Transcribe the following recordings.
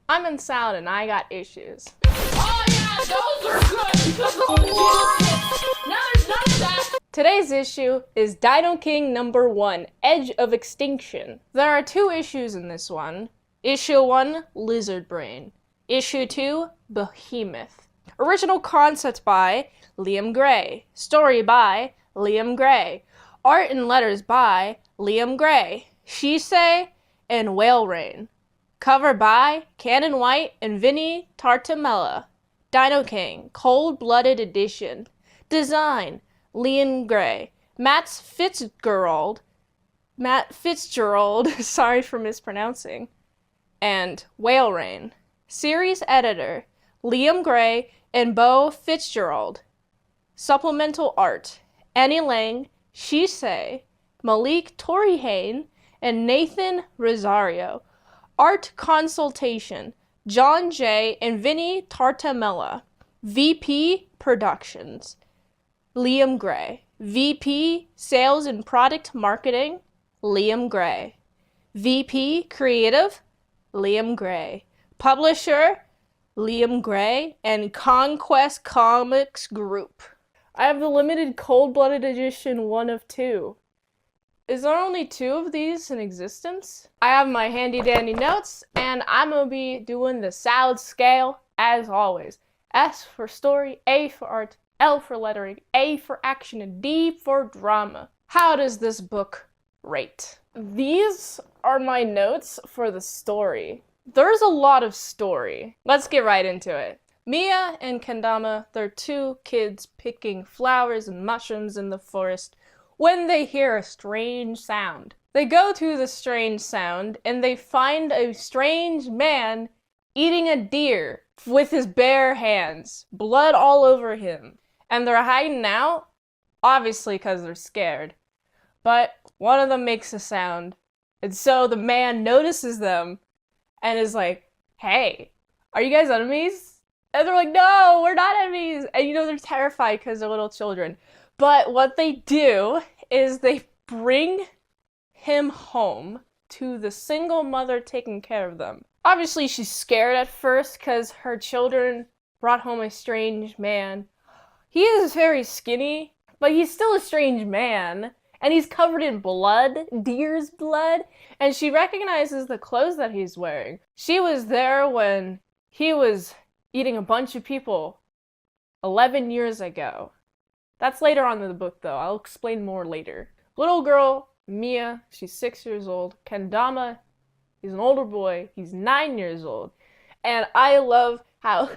I'm in sound and I got issues. Oh yeah, those are good because the original hits. Now there's none of that. Today's issue is Dinoking number 1, Edge of Extinction. There are 2 issues in this one. Issue 1, Lizard Brain. Issue 2, Behemoth. Original concept by Liam Gray. Story by Liam Gray. Art and letters by Liam Gray. She Say and Whale Rain. Cover by Cannon White and Vinnie Tartamella. Dinoking, Cold-Blooded Edition. Design, Liam Gray. Matt Fitzgerald, sorry for mispronouncing, and Whale Rain. Series editor, Liam Gray and Beau Fitzgerald. Supplemental art, Annie Lang, She Say, Malik Torihane, and Nathan Rosario. Art consultation, John J. and Vinnie Tartamella. VP Productions, Liam Gray. VP Sales and Product Marketing, Liam Gray. VP Creative, Liam Gray. Publisher, Liam Gray and Conquest Comics Group. I have the limited Cold-Blooded Edition 1 of 2. Is there only 2 of these in existence? I have my handy dandy notes, and I'm gonna be doing the sound scale as always. S for story, A for art, L for lettering, A for action, and D for drama. How does this book rate? These are my notes for the story. There's a lot of story. Let's get right into it. Mia and Kendama, they're 2 kids picking flowers and mushrooms in the forest when they hear a strange sound. They go to the strange sound and they find a strange man eating a deer with his bare hands, blood all over him. And they're hiding out, obviously because they're scared. But one of them makes a sound, and so the man notices them and is like, "Hey, are you guys enemies?" And they're like, "No, we're not enemies." And they're terrified because they're little children. But what they do is they bring him home to the single mother taking care of them. Obviously, she's scared at first because her children brought home a strange man. He is very skinny, but he's still a strange man. And he's covered in blood, deer's blood. And she recognizes the clothes that he's wearing. She was there when he was eating a bunch of people 11 years ago. That's later on in the book, though. I'll explain more later. Little girl, Mia, she's 6 years old. Kendama, he's an older boy. He's 9 years old. And I love how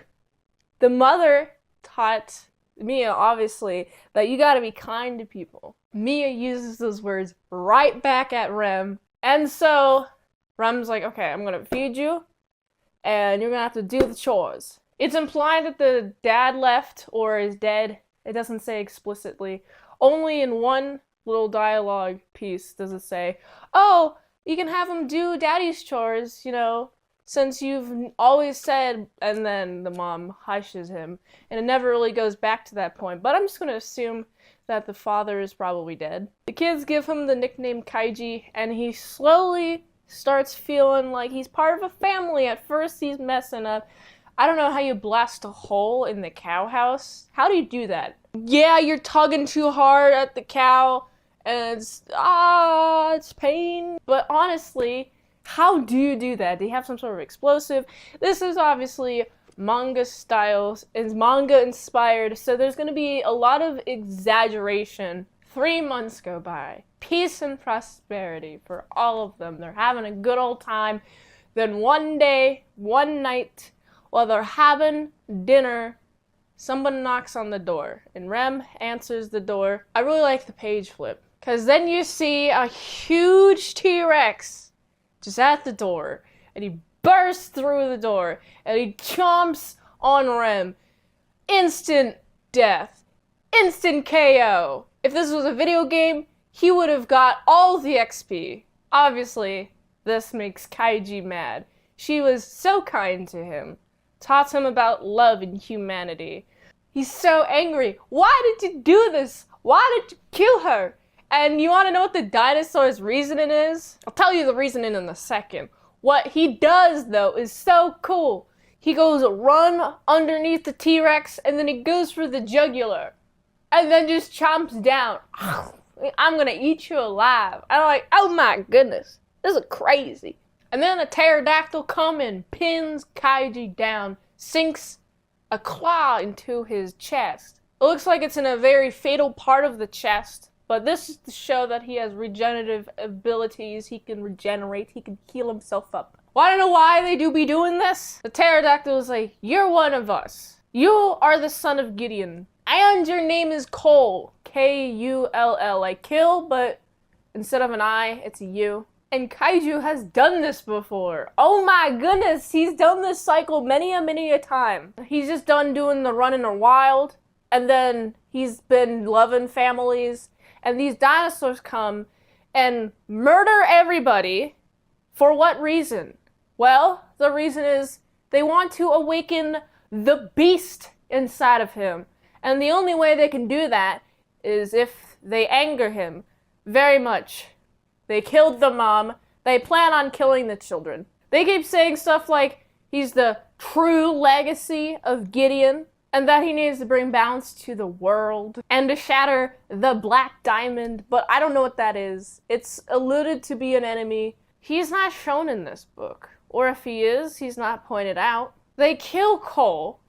the mother taught Mia, obviously, that you gotta be kind to people. Mia uses those words right back at Rem. And so Rem's like, "Okay, I'm gonna feed you, and you're gonna have to do the chores." It's implied that the dad left or is dead. It doesn't say explicitly. Only in one little dialogue piece does it say, "Oh, you can have him do daddy's chores, since you've always said," and then the mom hushes him. And it never really goes back to that point. But I'm just going to assume that the father is probably dead. The kids give him the nickname Kaiji, and he slowly starts feeling like he's part of a family. At first, he's messing up. I don't know how you blast a hole in the cow house. How do you do that? Yeah, you're tugging too hard at the cow, and it's pain. But honestly, how do you do that? Do you have some sort of explosive? This is obviously manga styles, is manga inspired, so there's going to be a lot of exaggeration. 3 months go by. Peace and prosperity for all of them. They're having a good old time. Then one day, one night, while they're having dinner, someone knocks on the door, and Rem answers the door. I really like the page flip, because then you see a huge T-Rex just at the door, and he bursts through the door, and he chomps on Rem. Instant death. Instant KO. If this was a video game, he would have got all the XP. Obviously, this makes Kaiji mad. She was so kind to him, taught him about love and humanity. He's so angry. Why did you do this? Why did you kill her? And you want to know what the dinosaur's reasoning is? I'll tell you the reasoning in a second. What he does, though, is so cool. He goes run underneath the T-Rex, and then he goes for the jugular. And then just chomps down. I'm gonna eat you alive. I'm like, oh my goodness. This is crazy. And then a pterodactyl comes and pins Kaiji down, sinks a claw into his chest. It looks like it's in a very fatal part of the chest, but this is to show that he has regenerative abilities. He can regenerate, he can heal himself up. Well, I don't know why they do be doing this. The pterodactyl is like, you're one of us. You are the son of Gideon. And your name is Cole. K-U-L-L, like kill, but instead of an I, it's a U. And Kaiju has done this before. Oh my goodness, he's done this cycle many a time. He's just done doing the run in the wild, and then he's been loving families, and these dinosaurs come and murder everybody. For what reason? Well, the reason is they want to awaken the beast inside of him. And the only way they can do that is if they anger him very much. They killed the mom. They plan on killing the children. They keep saying stuff like he's the true legacy of Gideon, and that he needs to bring balance to the world, and to shatter the Black Diamond, but I don't know what that is. It's alluded to be an enemy. He's not shown in this book. Or if he is, he's not pointed out. They kill Cole,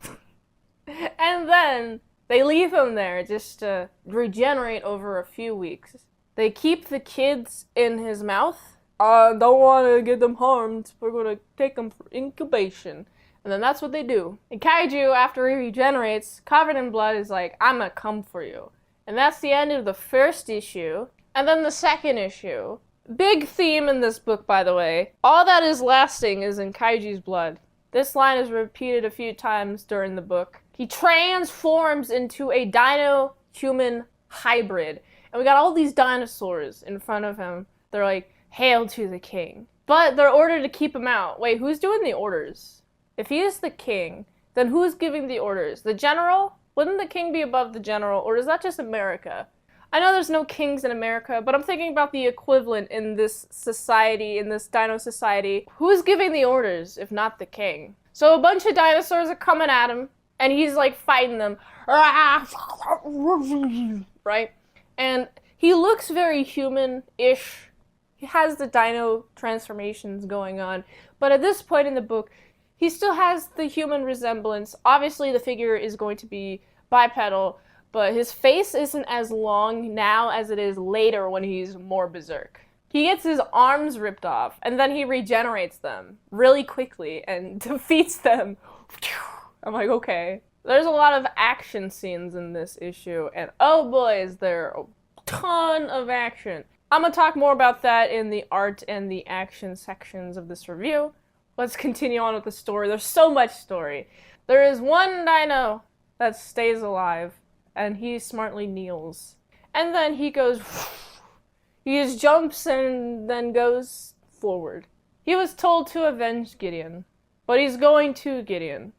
and then they leave him there just to regenerate over a few weeks. They keep the kids in his mouth. Don't want to get them harmed. We're going to take them for incubation. And then that's what they do. And Kaiju, after he regenerates, covered in blood, is like, I'm going to come for you. And that's the end of the first issue. And then the second issue. Big theme in this book, by the way. All that is lasting is in Kaiju's blood. This line is repeated a few times during the book. He transforms into a dino-human hybrid. And we got all these dinosaurs in front of him. They're like, hail to the king. But they're ordered to keep him out. Wait, who's doing the orders? If he is the king, then who's giving the orders? The general? Wouldn't the king be above the general? Or is that just America? I know there's no kings in America, but I'm thinking about the equivalent in this society, in this dino society. Who's giving the orders, if not the king? So a bunch of dinosaurs are coming at him, and he's like fighting them. Right? And he looks very human-ish. He has the dino transformations going on. But at this point in the book, he still has the human resemblance. Obviously, the figure is going to be bipedal, but his face isn't as long now as it is later when he's more berserk. He gets his arms ripped off, and then he regenerates them really quickly and defeats them. I'm like, okay. There's a lot of action scenes in this issue, and oh boy, is there a ton of action. I'm gonna talk more about that in the art and the action sections of this review. Let's continue on with the story. There's so much story. There is one dino that stays alive, and he smartly kneels. And then he goes, he just jumps and then goes forward. He was told to avenge Gideon, but he's going to Gideon.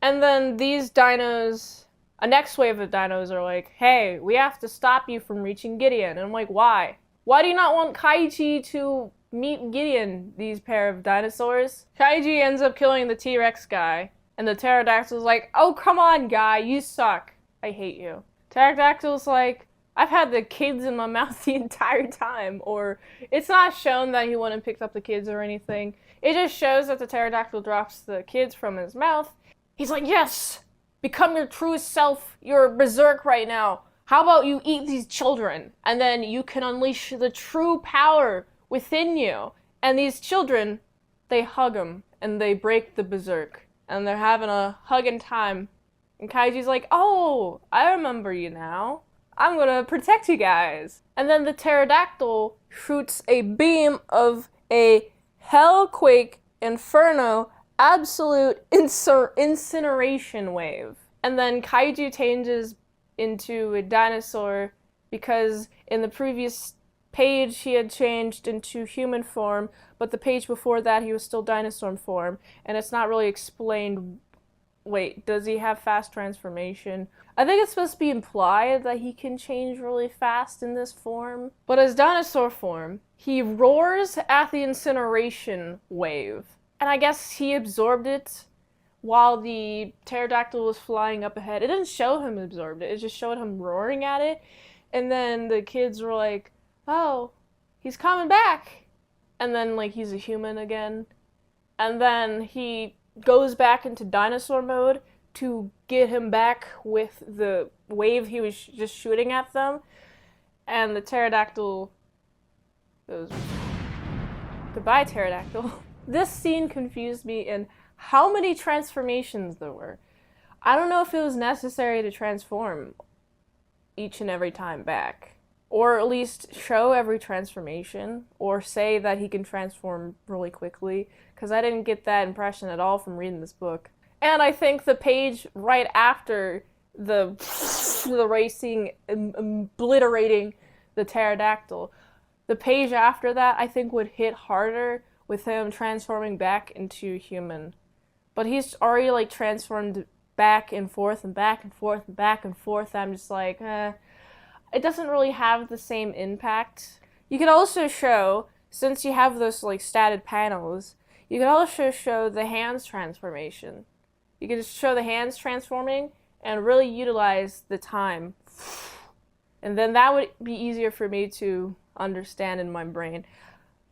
And then these dinos, a next wave of dinos are like, hey, we have to stop you from reaching Gideon. And I'm like, why? Why do you not want Kaiji to meet Gideon, these pair of dinosaurs? Kaiji ends up killing the T-Rex guy, and the pterodactyl's like, oh, come on, guy, you suck. I hate you. Pterodactyl's like, I've had the kids in my mouth the entire time. Or it's not shown that he went and picked up the kids or anything. It just shows that the pterodactyl drops the kids from his mouth. He's like, yes, become your truest self. You're berserk right now. How about you eat these children? And then you can unleash the true power within you. And these children, they hug him and they break the berserk. And they're having a hugging time. And Kaiji's like, oh, I remember you now. I'm gonna protect you guys. And then the pterodactyl shoots a beam of a Hellquake Inferno absolute incineration wave. And then Kaiju changes into a dinosaur because in the previous page he had changed into human form, but the page before that he was still dinosaur form, and it's not really explained Wait, does he have fast transformation? I think it's supposed to be implied that he can change really fast in this form. But as dinosaur form, he roars at the incineration wave. And I guess he absorbed it while the pterodactyl was flying up ahead. It didn't show him absorbed it, it just showed him roaring at it. And then the kids were like, oh, he's coming back. And then, like, he's a human again. And then he goes back into dinosaur mode to get him back with the wave he was just shooting at them. And the pterodactyl goes, goodbye, pterodactyl. This scene confused me in how many transformations there were. I don't know if it was necessary to transform each and every time back, or at least show every transformation, or say that he can transform really quickly, because I didn't get that impression at all from reading this book. And I think the page right after the racing, obliterating the pterodactyl, the page after that I think would hit harder with him transforming back into human. But he's already like transformed back and forth and back and forth and back and forth. I'm just like, it doesn't really have the same impact. You could also show, since you have those like statted panels, you could also show the hands transformation. You could just show the hands transforming and really utilize the time. And then that would be easier for me to understand in my brain.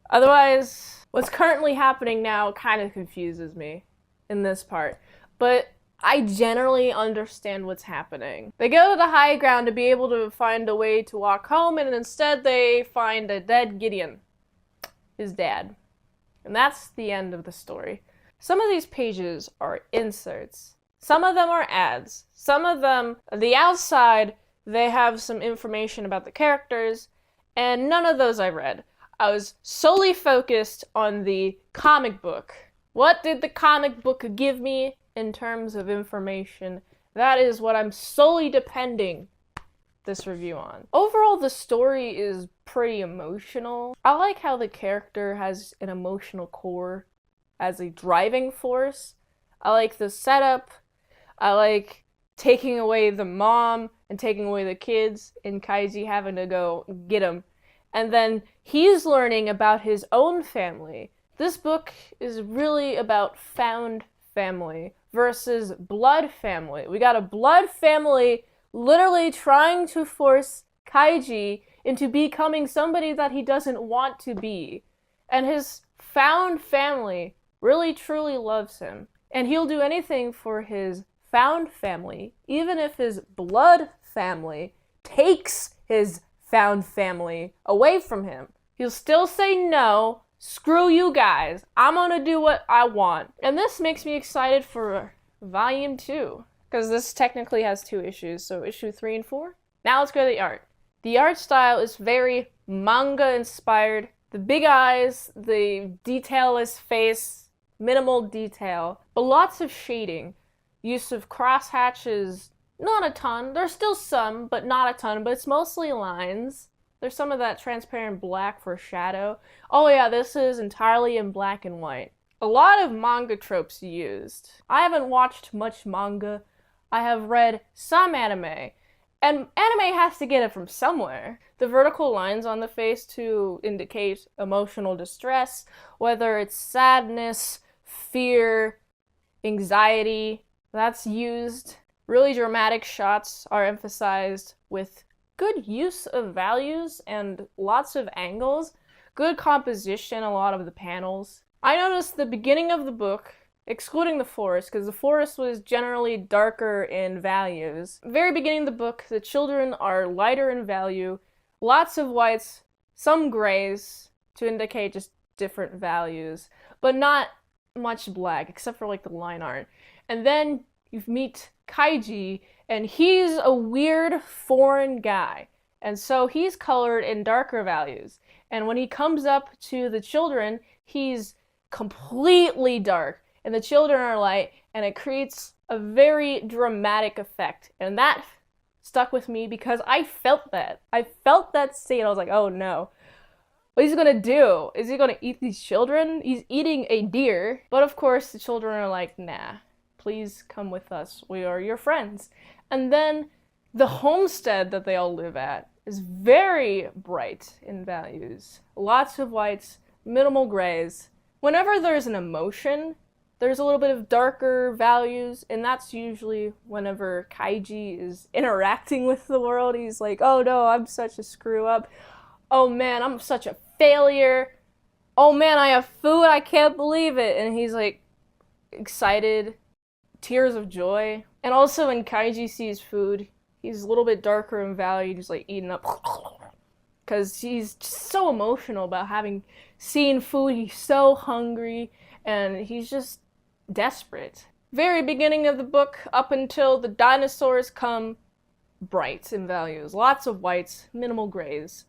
Otherwise, what's currently happening now kind of confuses me in this part. But I generally understand what's happening. They go to the high ground to be able to find a way to walk home, and instead they find a dead Gideon, his dad. And that's the end of the story. Some of these pages are inserts. Some of them are ads. Some of them, the outside, they have some information about the characters, and none of those I read. I was solely focused on the comic book. What did the comic book give me in terms of information? That is what I'm solely depending this review on. Overall, the story is pretty emotional. I like how the character has an emotional core as a driving force. I like the setup. I like taking away the mom and taking away the kids and Kaiji having to go get them. And then he's learning about his own family. This book is really about found family versus blood family. We got a blood family literally trying to force Kaiji into becoming somebody that he doesn't want to be. And his found family really truly loves him. And he'll do anything for his found family, even if his blood family takes his found family away from him. He'll still say no, screw you guys, I'm gonna do what I want. And this makes me excited for volume 2, because this technically has 2 issues, so issue 3 and 4. Now let's go to the art. The art style is very manga inspired. The big eyes, the detailless face, minimal detail, but lots of shading. Use of crosshatches, not a ton. There's still some, but not a ton, but it's mostly lines. There's some of that transparent black for shadow. Oh yeah, this is entirely in black and white. A lot of manga tropes used. I haven't watched much manga. I have read some anime. And anime has to get it from somewhere. The vertical lines on the face to indicate emotional distress, whether it's sadness, fear, anxiety, that's used. Really dramatic shots are emphasized with good use of values and lots of angles. Good composition, a lot of the panels. I noticed the beginning of the book, excluding the forest, because the forest was generally darker in values. Very beginning of the book, the children are lighter in value, lots of whites, some grays, to indicate just different values, but not much black, except for like the line art. And then you meet Kaiji, and he's a weird foreign guy. And so he's colored in darker values. And when he comes up to the children, he's completely dark. And the children are light, and it creates a very dramatic effect. And that stuck with me because I felt that. I felt that scene. I was like, oh no. What is he gonna do? Is he gonna eat these children? He's eating a deer. But of course, the children are like, nah. please come with us. We are your friends. And then the homestead that they all live at is very bright in values. Lots of whites, minimal grays. Whenever there's an emotion, there's a little bit of darker values, and that's usually whenever Kaiji is interacting with the world. He's like, oh no, I'm such a screw up. Oh man, I'm such a failure. Oh man, I have food, I can't believe it. And he's like excited, tears of joy. And also when Kaiji sees food, he's a little bit darker in value, just like eating up. Because he's just so emotional about having seen food, he's so hungry, and he's just desperate. Very beginning of the book, up until the dinosaurs come, bright in values. Lots of whites, minimal grays.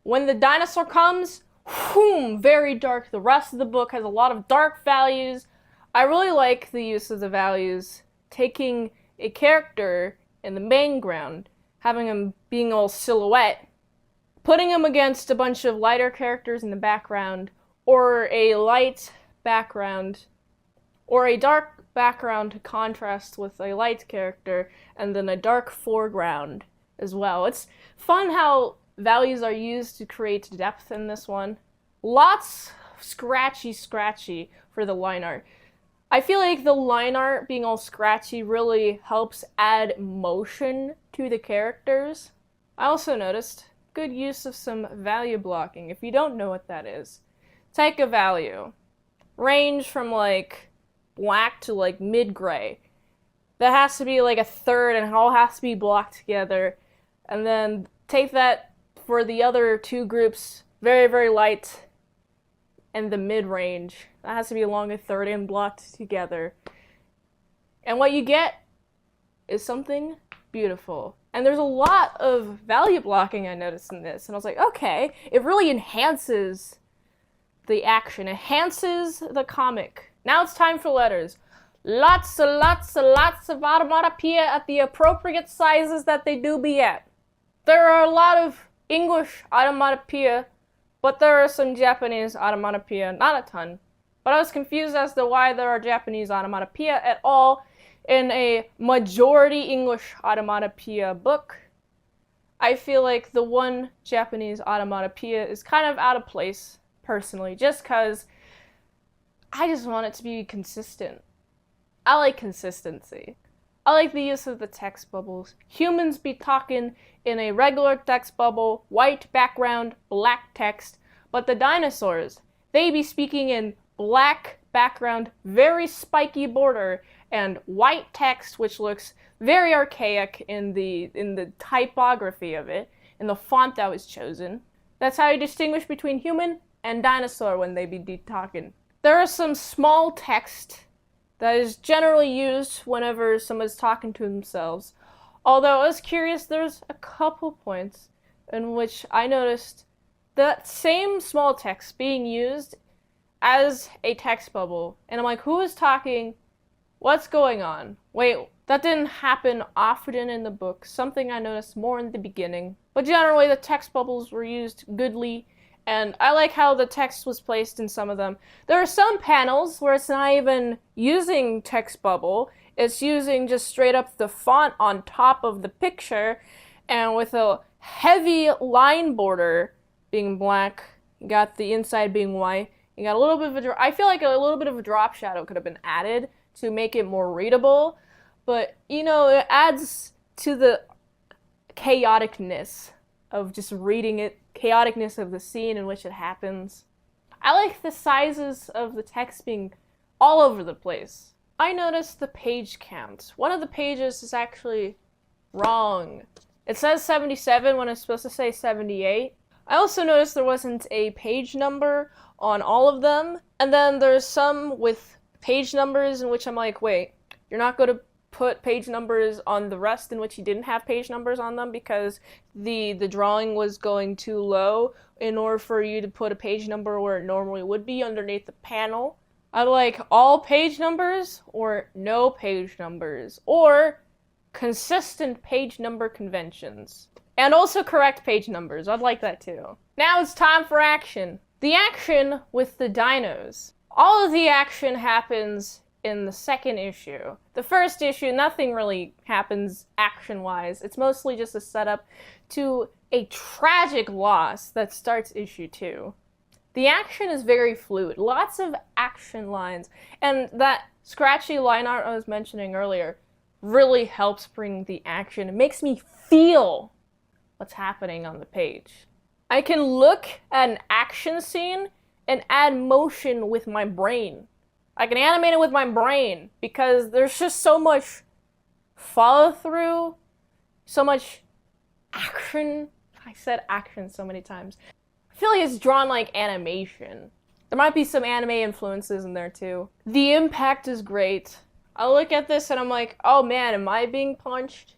When the dinosaur comes, whoom, very dark. The rest of the book has a lot of dark values. I really like the use of the values, taking a character in the main ground, having him being all silhouette, putting him against a bunch of lighter characters in the background, or a light background, or a dark background to contrast with a light character, and then a dark foreground as well. It's fun how values are used to create depth in this one. Lots scratchy for the line art. I feel like the line art being all scratchy really helps add motion to the characters. I also noticed good use of some value blocking. If you don't know what that is, take a value. Range from like black to like mid-gray. That has to be like a third and it all has to be blocked together. And then take that for the other two groups, very, very light, and the mid-range. That has to be along a third and blocked together. And what you get is something beautiful. And there's a lot of value blocking I noticed in this. And I was like, okay, it really enhances the action, enhances the comic. Now it's time for letters. Lots of onomatopoeia at the appropriate sizes that they do be at. There are a lot of English onomatopoeia, but there are some Japanese onomatopoeia, not a ton. But I was confused as to why there are Japanese onomatopoeia at all in a majority English onomatopoeia book. I feel like the one Japanese onomatopoeia is kind of out of place, personally, just because I just want it to be consistent. I like consistency. I like the use of the text bubbles. Humans be talking in a regular text bubble, white background, black text, but the dinosaurs, they be speaking in black background, very spiky border, and white text, which looks very archaic in the typography of it, in the font that was chosen. That's how you distinguish between human and dinosaur when they be talking. There is some small text that is generally used whenever someone's talking to themselves. Although I was curious, there's a couple points in which I noticed that same small text being used as a text bubble. And I'm like, who is talking? What's going on? Wait, that didn't happen often in the book. Something I noticed more in the beginning. But generally, the text bubbles were used goodly, and I like how the text was placed in some of them. There are some panels where it's not even using text bubble. It's using just straight up the font on top of the picture, and with a heavy line border being black, you got the inside being white. You got a little bit of I feel like a little bit of a drop shadow could have been added to make it more readable, but you know, it adds to the chaoticness of just reading it, chaoticness of the scene in which it happens. I like the sizes of the text being all over the place. I noticed the page count. One of the pages is actually wrong. It says 77 when it's supposed to say 78. I also noticed there wasn't a page number on all of them, and then there's some with page numbers in which I'm like, wait, you're not going to put page numbers on the rest in which he didn't have page numbers on them because the drawing was going too low in order for you to put a page number where it normally would be underneath the panel. I'd like all page numbers or no page numbers or consistent page number conventions. And also correct page numbers. I'd like that too. Now it's time for action. The action with the dinos. All of the action happens in the second issue. The first issue, nothing really happens action-wise. It's mostly just a setup to a tragic loss that starts issue 2. The action is very fluid, lots of action lines, and that scratchy line art I was mentioning earlier really helps bring the action. It makes me feel what's happening on the page. I can look at an action scene and add motion with my brain. I can animate it with my brain because there's just so much follow through, so much action. I said action so many times. I feel like it's drawn like animation. There might be some anime influences in there too. The impact is great. I look at this and I'm like, oh man, am I being punched?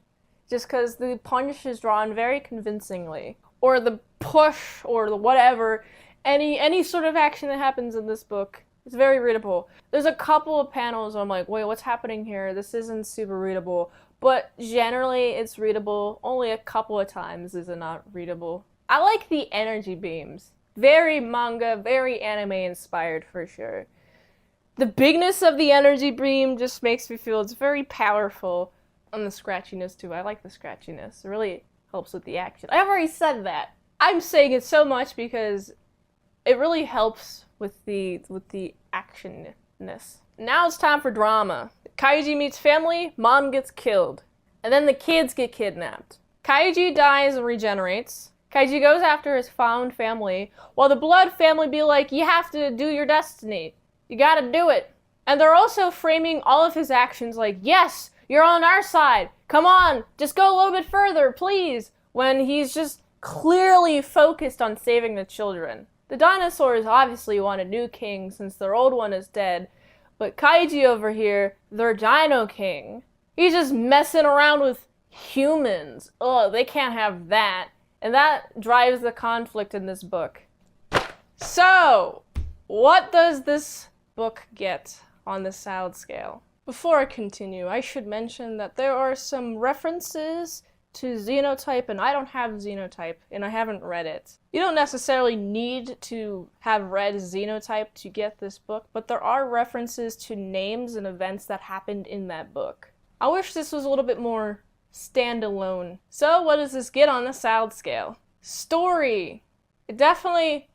Just because the punch is drawn very convincingly. Or the push, or the whatever. Any sort of action that happens in this book. It's very readable. There's a couple of panels where I'm like, wait, what's happening here? This isn't super readable. But generally, it's readable. Only a couple of times is it not readable. I like the energy beams. Very manga, very anime inspired for sure. The bigness of the energy beam just makes me feel it's very powerful. And the scratchiness too. I like the scratchiness. It really helps with the action. I've already said that. I'm saying it so much because it really helps with the actionness. Now it's time for drama. Kaiji meets family, mom gets killed. And then the kids get kidnapped. Kaiji dies and regenerates. Kaiji goes after his found family, while the blood family be like, you have to do your destiny. You gotta do it. And they're also framing all of his actions like, yes, you're on our side. Come on, just go a little bit further, please. When he's just clearly focused on saving the children. The dinosaurs obviously want a new king since their old one is dead, but Kaiji over here, their Dinoking, he's just messing around with humans. Ugh, they can't have that. And that drives the conflict in this book. So, what does this book get on the salad scale? Before I continue, I should mention that there are some references to Xenotype, and I don't have Xenotype, and I haven't read it. You don't necessarily need to have read Xenotype to get this book, but there are references to names and events that happened in that book. I wish this was a little bit more standalone. So what does this get on the salad scale? Story. It definitely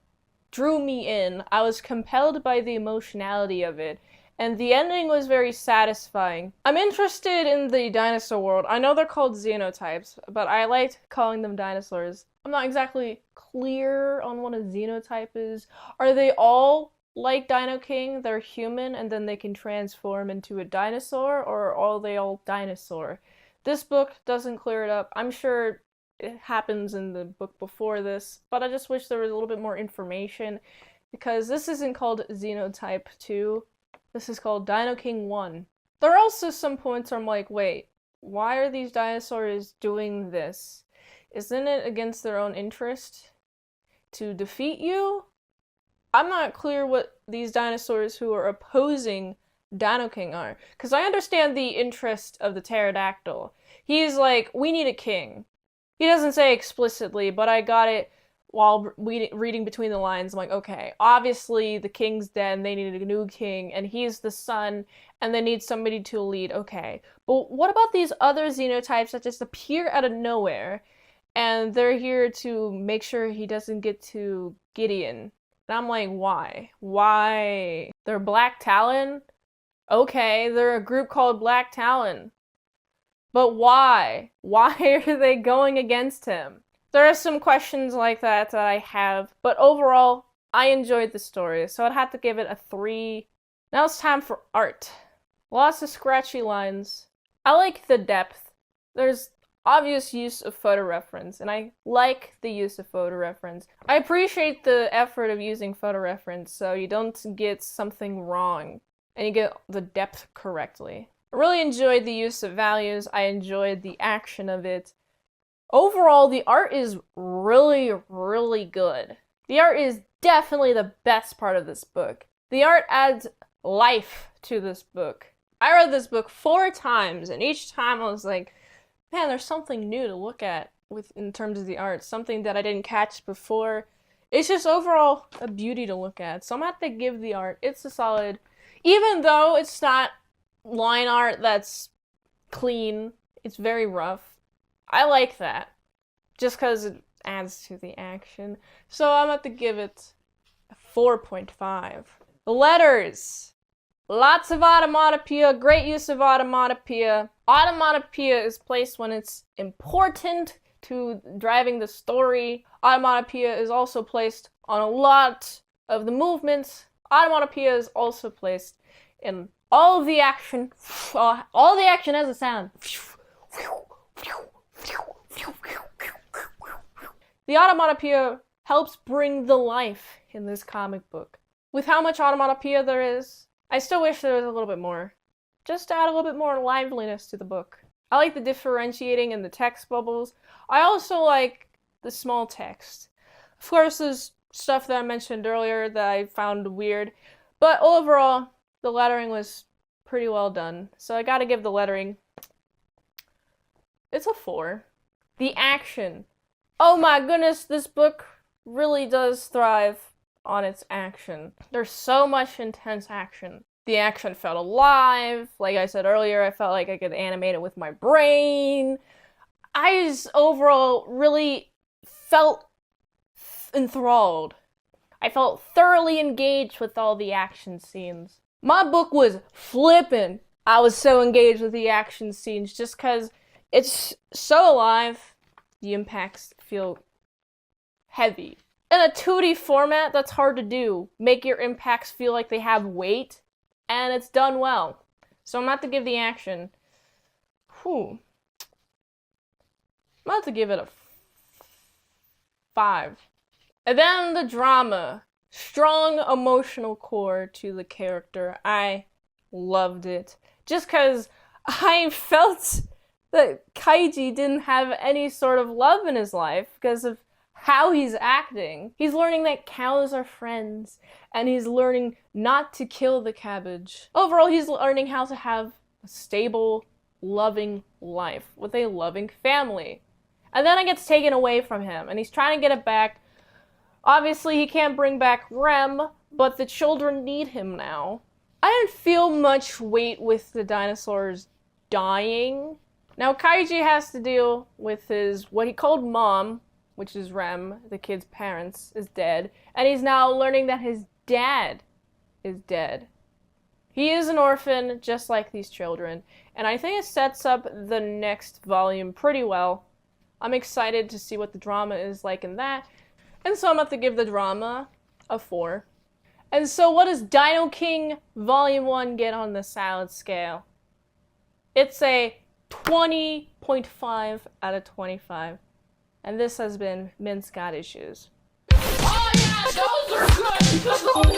drew me in. I was compelled by the emotionality of it. And the ending was very satisfying. I'm interested in the dinosaur world. I know they're called xenotypes, but I liked calling them dinosaurs. I'm not exactly clear on what a xenotype is. Are they all like Dinoking? They're human and then they can transform into a dinosaur, or are they all dinosaur? This book doesn't clear it up. I'm sure it happens in the book before this, but I just wish there was a little bit more information because this isn't called Xenotype 2. This is called Dinoking 1. There are also some points where I'm like, wait, why are these dinosaurs doing this? Isn't it against their own interest to defeat you? I'm not clear what these dinosaurs who are opposing Dinoking are. Because I understand the interest of the pterodactyl. He's like, we need a king. He doesn't say explicitly, but I got it while reading between the lines. I'm like, okay, obviously the king's dead and they need a new king, and he's the son, and they need somebody to lead. Okay, but what about these other xenotypes that just appear out of nowhere, and they're here to make sure he doesn't get to Gideon? And I'm like, why? Why? They're Black Talon? Okay, they're a group called Black Talon. But why? Why are they going against him? There are some questions like that that I have, but overall, I enjoyed the story, so I'd have to give it a 3. Now it's time for art. Lots of scratchy lines. I like the depth. There's obvious use of photo reference, and I like the use of photo reference. I appreciate the effort of using photo reference so you don't get something wrong, and you get the depth correctly. I really enjoyed the use of values. I enjoyed the action of it. Overall, the art is really, really good. The art is definitely the best part of this book. The art adds life to this book. I read this book 4 times, and each time I was like, man, there's something new to look at in terms of the art, something that I didn't catch before. It's just overall a beauty to look at. So I'm gonna have to give the art, it's a solid, Even though it's not line art that's clean, it's very rough. I like that. Just because it adds to the action. So I'm about to give it a 4.5. The letters. Lots of automatopoeia, great use of automatopoeia. Automatopoeia is placed when it's important to driving the story. Automatopoeia is also placed on a lot of the movements. Automatopoeia is also placed in all of the action. All the action has a sound. The automatopoeia helps bring the life in this comic book. With how much automatopoeia there is, I still wish there was a little bit more. Just to add a little bit more liveliness to the book. I like the differentiating in the text bubbles. I also like the small text. Of course, there's stuff that I mentioned earlier that I found weird, but overall, the lettering was pretty well done. So I gotta give the lettering, it's a 4. The action. Oh my goodness, this book really does thrive on its action. There's so much intense action. The action felt alive. Like I said earlier, I felt like I could animate it with my brain. I just overall really felt enthralled. I felt thoroughly engaged with all the action scenes. My book was flippin'. I was so engaged with the action scenes just because it's so alive. The impacts feel heavy. In a 2D format, that's hard to do. Make your impacts feel like they have weight, and it's done well. So I'm about to give the action. I'm about to give it a 5. And then the drama. Strong emotional core to the character. I loved it. Just because I felt that Kaiji didn't have any sort of love in his life because of how he's acting. He's learning that cows are friends, and he's learning not to kill the cabbage. Overall, he's learning how to have a stable, loving life with a loving family. And then it gets taken away from him, and he's trying to get it back. Obviously, he can't bring back Rem, but the children need him now. I didn't feel much weight with the dinosaurs dying. Now, Kaiji has to deal with his, what he called mom, which is Rem, the kid's parents, is dead, and he's now learning that his dad is dead. He is an orphan, just like these children, and I think it sets up the next volume pretty well. I'm excited to see what the drama is like in that, and so I'm about to give the drama a 4. And so what does Dinoking Volume 1 get on the salad scale? It's a 20.5 out of 25. And this has been Min's Got Issues. Oh yeah, those are good because of the